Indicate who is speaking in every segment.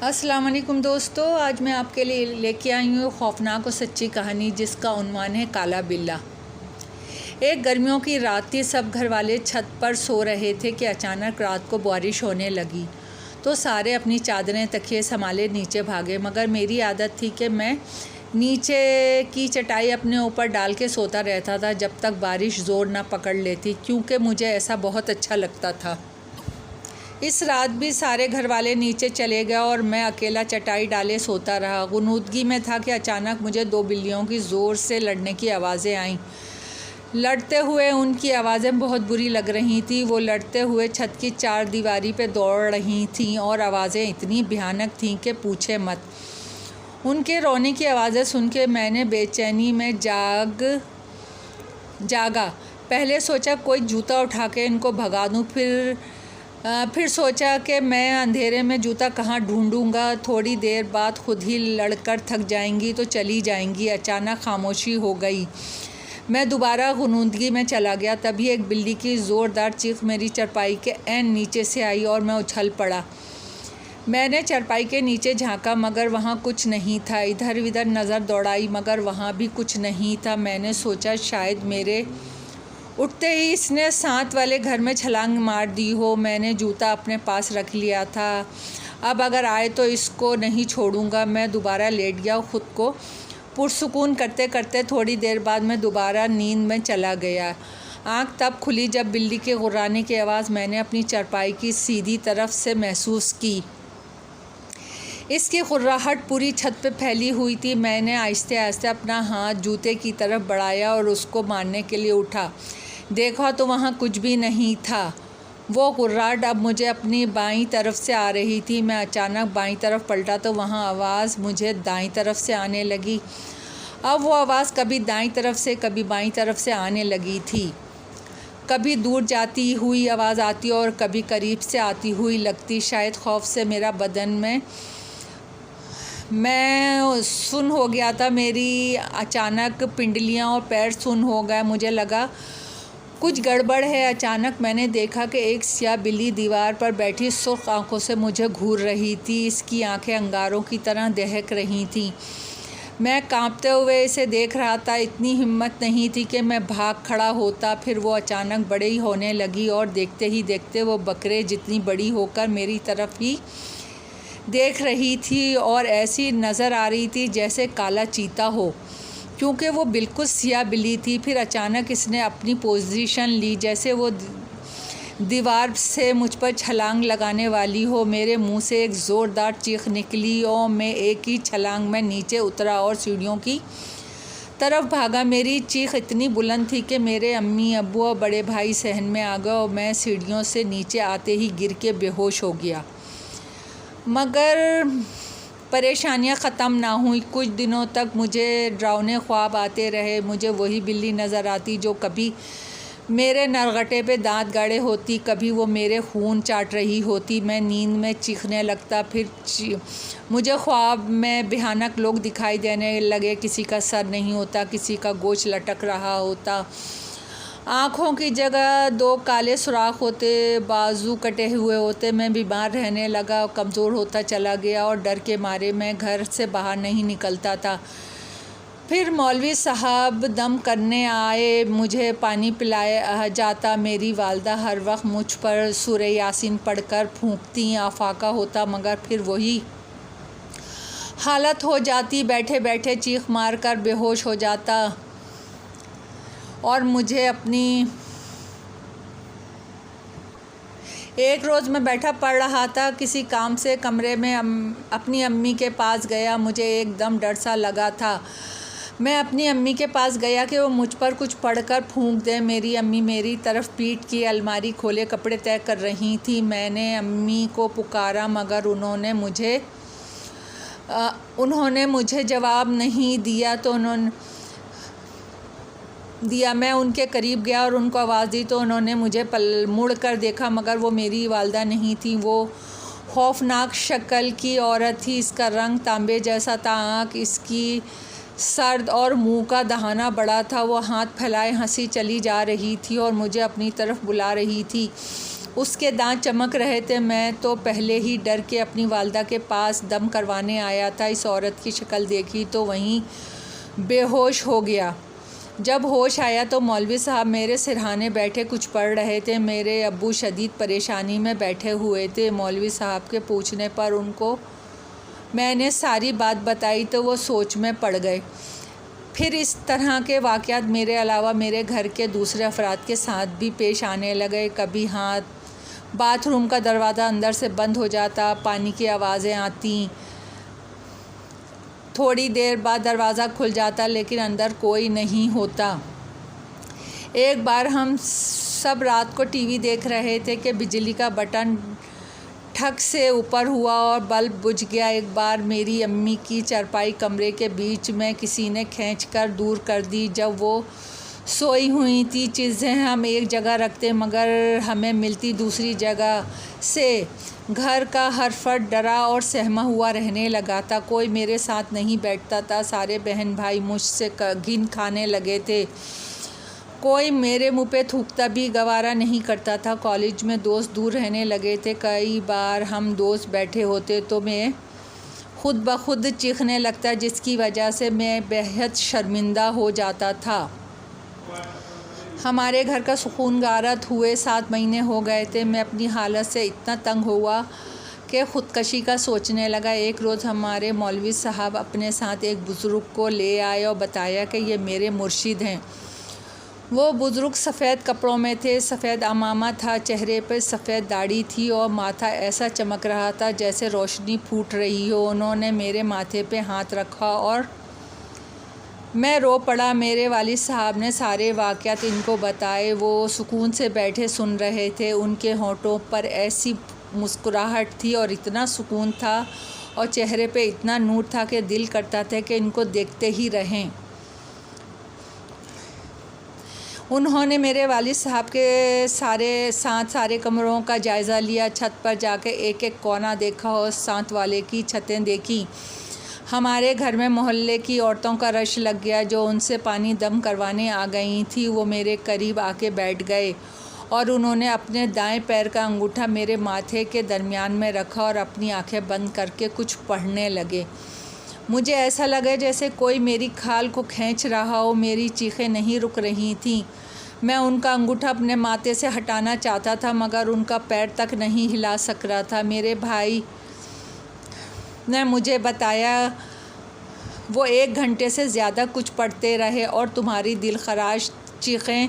Speaker 1: अस्सलाम वालेकुम दोस्तों, आज मैं आपके लिए लेके आई हूँ खौफनाक और सच्ची कहानी जिसका उन्वान है काला बिल्ला। एक गर्मियों की रात थी। सब घर वाले छत पर सो रहे थे कि अचानक रात को बारिश होने लगी तो सारे अपनी चादरें तकिए संभाले नीचे भागे। मगर मेरी आदत थी कि मैं नीचे की चटाई अपने ऊपर डाल के सोता रहता था जब तक बारिश ज़ोर ना पकड़ लेती, क्योंकि मुझे ऐसा बहुत अच्छा लगता था। इस रात भी सारे घर वाले नीचे चले गए और मैं अकेला चटाई डाले सोता रहा। गुनूदगी में था कि अचानक मुझे दो बिल्लियों की ज़ोर से लड़ने की आवाज़ें आईं। लड़ते हुए उनकी आवाज़ें बहुत बुरी लग रही थीं। वो लड़ते हुए छत की चार दीवारी पे दौड़ रही थीं और आवाज़ें इतनी भयानक थीं कि पूछे मत। उनके रोने की आवाज़ें सुन के मैंने बेचैनी में जागा। पहले सोचा कोई जूता उठा के इनको भगा दूँ, फिर सोचा कि मैं अंधेरे में जूता कहाँ ढूंढूंगा। थोड़ी देर बाद खुद ही लड़कर थक जाएंगी तो चली जाएंगी। अचानक खामोशी हो गई। मैं दोबारा गुनूदगी में चला गया। तभी एक बिल्ली की ज़ोरदार चीख मेरी चारपाई के ऐन नीचे से आई और मैं उछल पड़ा। मैंने चारपाई के नीचे झांका मगर वहाँ कुछ नहीं था। इधर उधर नज़र दौड़ाई मगर वहाँ भी कुछ नहीं था। मैंने सोचा शायद मेरे उठते ही इसने साथ वाले घर में छलांग मार दी हो। मैंने जूता अपने पास रख लिया था। अब अगर आए तो इसको नहीं छोड़ूंगा। मैं दोबारा लेट गया, खुद को पुरसुकून करते करते। थोड़ी देर बाद मैं दोबारा नींद में चला गया। आँख तब खुली जब बिल्ली के गुर्राने की आवाज़ मैंने अपनी चारपाई की सीधी तरफ से महसूस की। इसकी गुर्राहट पूरी छत पे फैली हुई थी। मैंने आहिस्ते आहिस्ते अपना हाथ जूते की तरफ बढ़ाया और उसको मारने के लिए उठा। देखा तो वहाँ कुछ भी नहीं था। वो गुर्राहट अब मुझे अपनी बाईं तरफ से आ रही थी। मैं अचानक बाईं तरफ पलटा तो वहाँ आवाज़ मुझे दाईं तरफ से आने लगी। अब वो आवाज़ कभी दाईं तरफ से कभी बाईं तरफ से आने लगी थी। कभी दूर जाती हुई आवाज़ आती और कभी करीब से आती हुई लगती। शायद खौफ से मेरा बदन में मैं सुन्न हो गया था। मेरी अचानक पिंडलियाँ और पैर सुन्न हो गए। मुझे लगा कुछ गड़बड़ है। अचानक मैंने देखा कि एक स्याह बिल्ली दीवार पर बैठी सुर्ख आंखों से मुझे घूर रही थी। इसकी आंखें अंगारों की तरह दहक रही थीं। मैं कांपते हुए इसे देख रहा था। इतनी हिम्मत नहीं थी कि मैं भाग खड़ा होता। फिर वो अचानक बड़ी होने लगी और देखते ही देखते वो बकरे जितनी बड़ी होकर मेरी तरफ ही देख रही थी और ऐसी नज़र आ रही थी जैसे काला चीता हो, क्योंकि वो बिल्कुल सियाह बिल्ली थी। फिर अचानक इसने अपनी पोजीशन ली जैसे वो दीवार से मुझ पर छलांग लगाने वाली हो। मेरे मुंह से एक ज़ोरदार चीख निकली और मैं एक ही छलांग में नीचे उतरा और सीढ़ियों की तरफ भागा। मेरी चीख इतनी बुलंद थी कि मेरे अम्मी अब्बू और बड़े भाई सहन में आ गए और मैं सीढ़ियों से नीचे आते ही गिर के बेहोश हो गया। मगर परेशानियां ख़त्म ना हुई। कुछ दिनों तक मुझे डरावने ख्वाब आते रहे। मुझे वही बिल्ली नज़र आती जो कभी मेरे नरगटे पे दांत गाड़े होती, कभी वो मेरे खून चाट रही होती। मैं नींद में चीखने लगता। फिर मुझे ख्वाब में भयानक लोग दिखाई देने लगे। किसी का सर नहीं होता, किसी का गोश्त लटक रहा होता, आँखों की जगह दो काले सुराख होते, बाजू कटे हुए होते। मैं बीमार रहने लगा, कमज़ोर होता चला गया और डर के मारे मैं घर से बाहर नहीं निकलता था। फिर मौलवी साहब दम करने आए, मुझे पानी पिलाया जाता। मेरी वालदा हर वक्त मुझ पर सूरह यासीन पढ़कर फूंकती। आफाका होता मगर फिर वही हालत हो जाती। बैठे बैठे चीख मार कर बेहोश हो जाता और मुझे एक रोज़ मैं बैठा पढ़ रहा था। किसी काम से कमरे में अपनी अम्मी के पास गया। मुझे एकदम डर सा लगा था। मैं अपनी अम्मी के पास गया कि वो मुझ पर कुछ पढ़कर फूंक दे। मेरी अम्मी मेरी तरफ पीट की अलमारी खोले कपड़े तय कर रही थी। मैंने अम्मी को पुकारा मगर उन्होंने मुझे जवाब नहीं दिया। मैं उनके करीब गया और उनको आवाज़ दी तो उन्होंने मुझे मुड़ कर देखा मगर वो मेरी वालदा नहीं थी। वो खौफनाक शक्ल की औरत थी। इसका रंग तांबे जैसा था। आँख इसकी सर्द और मुंह का दहाना बड़ा था। वो हाथ फैलाए हंसी चली जा रही थी और मुझे अपनी तरफ बुला रही थी। उसके दांत चमक रहे थे। मैं तो पहले ही डर के अपनी वालदा के पास दम करवाने आया था। इस औरत की शक्ल देखी तो वहीं बेहोश हो गया। जब होश आया तो मौलवी साहब मेरे सिरहाने बैठे कुछ पढ़ रहे थे। मेरे अब्बू शदीद परेशानी में बैठे हुए थे। मौलवी साहब के पूछने पर उनको मैंने सारी बात बताई तो वो सोच में पड़ गए। फिर इस तरह के वाक़यात मेरे अलावा मेरे घर के दूसरे अफराद के साथ भी पेश आने लगे। कभी बाथरूम का दरवाज़ा अंदर से बंद हो जाता, पानी की आवाज़ें आती, थोड़ी देर बाद दरवाज़ा खुल जाता लेकिन अंदर कोई नहीं होता। एक बार हम सब रात को टीवी देख रहे थे कि बिजली का बटन ठक से ऊपर हुआ और बल्ब बुझ गया। एक बार मेरी अम्मी की चारपाई कमरे के बीच में किसी ने खींचकर दूर कर दी। जब वो सोई हुई थी, चीज़ें हम एक जगह रखते मगर हमें मिलती दूसरी जगह से। घर का हर फर्द डरा और सहमा हुआ रहने लगा था। कोई मेरे साथ नहीं बैठता था। सारे बहन भाई मुझसे घिन खाने लगे थे। कोई मेरे मुंह पे थूकता भी गवारा नहीं करता था। कॉलेज में दोस्त दूर रहने लगे थे। कई बार हम दोस्त बैठे होते तो मैं खुद ब खुद चीखने लगता, जिसकी वजह से मैं बेहद शर्मिंदा हो जाता था। हमारे घर का सुकून गारत हुए 7 महीने हो गए थे। मैं अपनी हालत से इतना तंग हुआ कि ख़ुदकशी का सोचने लगा। एक रोज़ हमारे मौलवी साहब अपने साथ एक बुज़ुर्ग को ले आए और बताया कि ये मेरे मुर्शिद हैं। वो बुज़ुर्ग सफ़ेद कपड़ों में थे, सफ़ेद अमामा था, चेहरे पर सफ़ेद दाढ़ी थी और माथा ऐसा चमक रहा था जैसे रोशनी फूट रही हो। उन्होंने मेरे माथे पे हाथ रखा और मैं रो पड़ा। मेरे वालिद साहब ने सारे वाक़यात इनको बताए। वो सुकून से बैठे सुन रहे थे। उनके होंठों पर ऐसी मुस्कुराहट थी और इतना सुकून था और चेहरे पे इतना नूर था कि दिल करता था कि इनको देखते ही रहें। उन्होंने मेरे वालिद साहब के सारे कमरों का जायज़ा लिया। छत पर जाकर एक एक कोना देखा और साथ वाले की छतें देखी। हमारे घर में मोहल्ले की औरतों का रश लग गया जो उनसे पानी दम करवाने आ गई थी। वो मेरे करीब आके बैठ गए और उन्होंने अपने दाएं पैर का अंगूठा मेरे माथे के दरमियान में रखा और अपनी आंखें बंद करके कुछ पढ़ने लगे। मुझे ऐसा लगा जैसे कोई मेरी खाल को खींच रहा हो। मेरी चीखें नहीं रुक रही थीं। मैं उनका अंगूठा अपने माथे से हटाना चाहता था मगर उनका पैर तक नहीं हिला सक रहा था। मेरे भाई ने मुझे बताया वो 1 घंटे से ज़्यादा कुछ पढ़ते रहे और तुम्हारी दिलखराश चीखें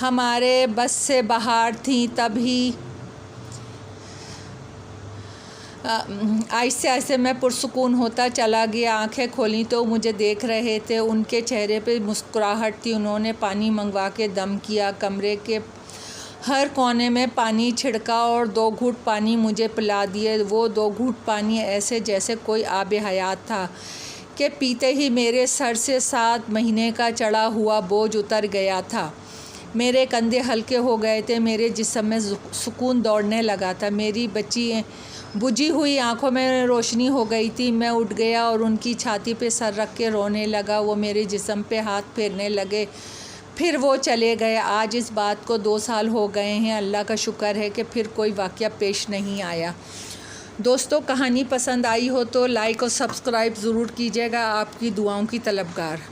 Speaker 1: हमारे बस से बाहर थीं। तभी आहिस्ते आहिस्ते मैं पुरसुकून होता चला गया। आंखें खोली तो मुझे देख रहे थे। उनके चेहरे पे मुस्कुराहट थी। उन्होंने पानी मंगवा के दम किया। कमरे के हर कोने में पानी छिड़का और 2 घूंट पानी मुझे पिला दिए। वो 2 घूंट पानी ऐसे जैसे कोई आब हयात था कि पीते ही मेरे सर से 7 महीने का चढ़ा हुआ बोझ उतर गया था। मेरे कंधे हल्के हो गए थे। मेरे जिस्म में सुकून दौड़ने लगा था। मेरी बुझी हुई आंखों में रोशनी हो गई थी। मैं उठ गया और उनकी छाती पे सर रख के रोने लगा। वो मेरे जिस्म पे हाथ फेरने लगे। फिर वो चले गए। आज इस बात को 2 साल हो गए हैं। अल्लाह का शुक्र है कि फिर कोई वाक़या पेश नहीं आया। दोस्तों, कहानी पसंद आई हो तो लाइक और सब्सक्राइब ज़रूर कीजिएगा। आपकी दुआओं की तलबगार।